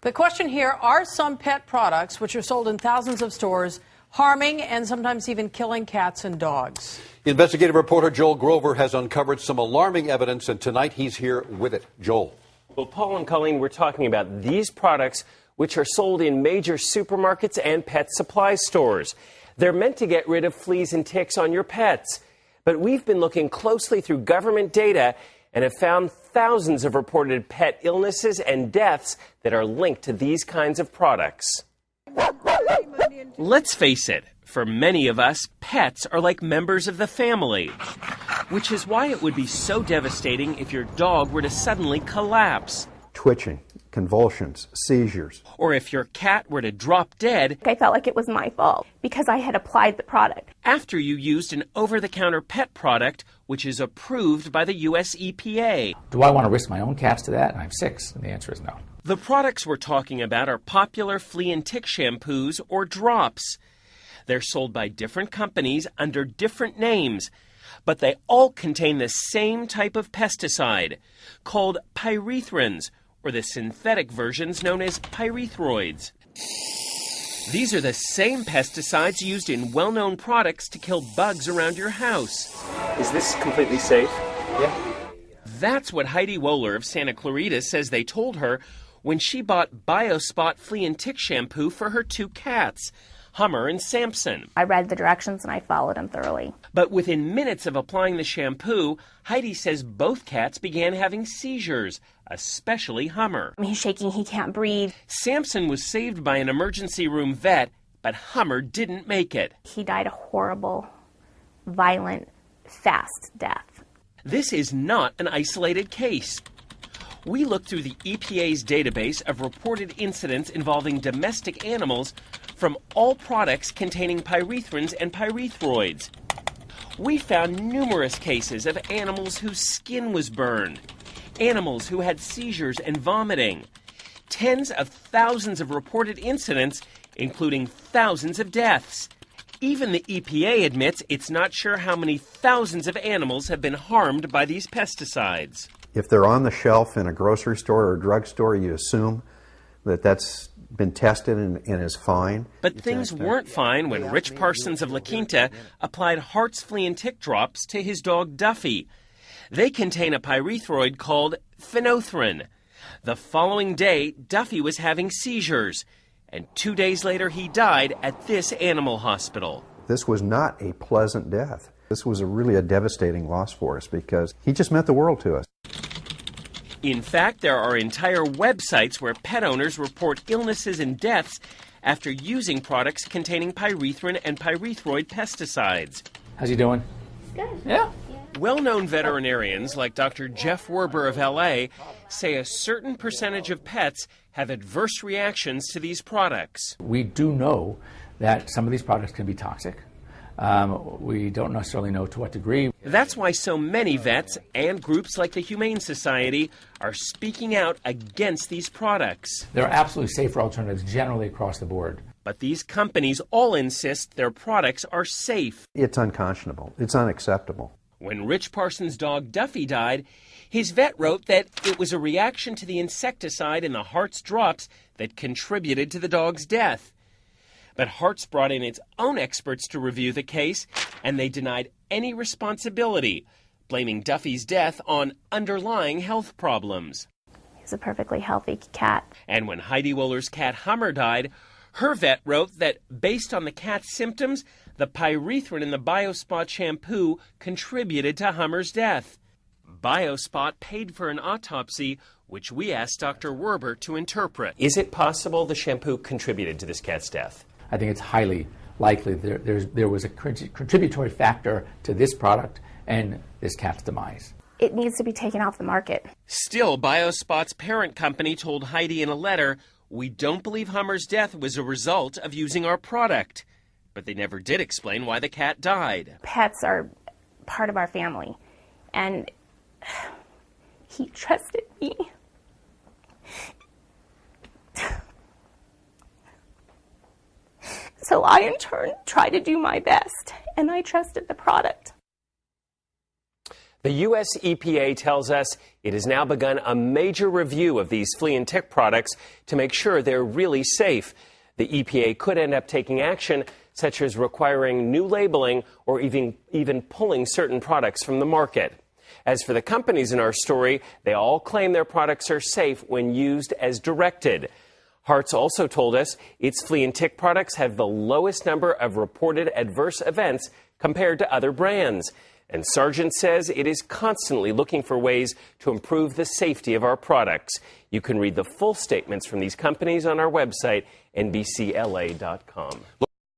The question here, are some pet products, which are sold in thousands of stores, harming and sometimes even killing cats and dogs? Investigative reporter Joel Grover has uncovered some alarming evidence, and tonight he's here with it. Joel. Well, Paul and Colleen, we're talking about these products which are sold in major supermarkets and pet supply stores. They're meant to get rid of fleas and ticks on your pets. But we've been looking closely through government data and have found thousands of reported pet illnesses and deaths that are linked to these kinds of products. Let's face it, for many of us, pets are like members of the family, which is why it would be so devastating if your dog were to suddenly collapse. Twitching, convulsions, seizures. Or if your cat were to drop dead. I felt like it was my fault because I had applied the product. After you used an over-the-counter pet product, which is approved by the U.S. EPA. Do I want to risk my own cats to that? And I have 6, and the answer is no. The products we're talking about are popular flea and tick shampoos or drops. They're sold by different companies under different names, but they all contain the same type of pesticide, called pyrethrins, or the synthetic versions known as pyrethroids. These are the same pesticides used in well-known products to kill bugs around your house. Is this completely safe? Yeah. That's what Heidi Wohler of Santa Clarita says they told her when she bought BioSpot flea and tick shampoo for her 2 cats, Hummer and Samson. I read the directions and I followed them thoroughly. But within minutes of applying the shampoo, Heidi says both cats began having seizures, especially Hummer. He's shaking, he can't breathe. Samson was saved by an emergency room vet, but Hummer didn't make it. He died a horrible, violent, fast death. This is not an isolated case. We looked through the EPA's database of reported incidents involving domestic animals from all products containing pyrethrins and pyrethroids. We found numerous cases of animals whose skin was burned, animals who had seizures and vomiting, tens of thousands of reported incidents, including thousands of deaths. Even the EPA admits it's not sure how many thousands of animals have been harmed by these pesticides. If they're on the shelf in a grocery store or a drugstore, you assume that that's been tested and is fine. But things weren't fine when Rich Parsons of La Quinta applied Hart's flea and tick drops to his dog Duffy. They contain a pyrethroid called phenolphthalein. The following day, Duffy was having seizures, and 2 days later he died at this animal hospital. This was not a pleasant death. This was really a devastating loss for us because he just meant the world to us. In fact, there are entire websites where pet owners report illnesses and deaths after using products containing pyrethrin and pyrethroid pesticides. How's he doing? Good. Yeah. Well-known veterinarians like Dr. Jeff Werber of LA say a certain percentage of pets have adverse reactions to these products. We do know that some of these products can be toxic. We don't necessarily know to what degree. That's why so many vets and groups like the Humane Society are speaking out against these products. There are absolutely safer alternatives generally across the board. But these companies all insist their products are safe. It's unconscionable. It's unacceptable. When Rich Parsons' dog Duffy died, his vet wrote that it was a reaction to the insecticide in the Hart's drops that contributed to the dog's death. But Hart's brought in its own experts to review the case, and they denied any responsibility, blaming Duffy's death on underlying health problems. He's a perfectly healthy cat. And when Heidi Wohler's cat Hummer died, her vet wrote that based on the cat's symptoms, the pyrethrin in the BioSpot shampoo contributed to Hummer's death. BioSpot paid for an autopsy, which we asked Dr. Werber to interpret. Is it possible the shampoo contributed to this cat's death? I think it's highly likely there was a contributory factor to this product and this cat's demise. It needs to be taken off the market. Still, BioSpot's parent company told Heidi in a letter, "We don't believe Hummer's death was a result of using our product." But they never did explain why the cat died. Pets are part of our family, and he trusted me. So I, in turn, tried to do my best, and I trusted the product. The U.S. EPA tells us it has now begun a major review of these flea and tick products to make sure they're really safe. The EPA could end up taking action, such as requiring new labeling or even pulling certain products from the market. As for the companies in our story, they all claim their products are safe when used as directed. Hartz also told us its flea and tick products have the lowest number of reported adverse events compared to other brands. And Sargent says it is constantly looking for ways to improve the safety of our products. You can read the full statements from these companies on our website, nbcla.com.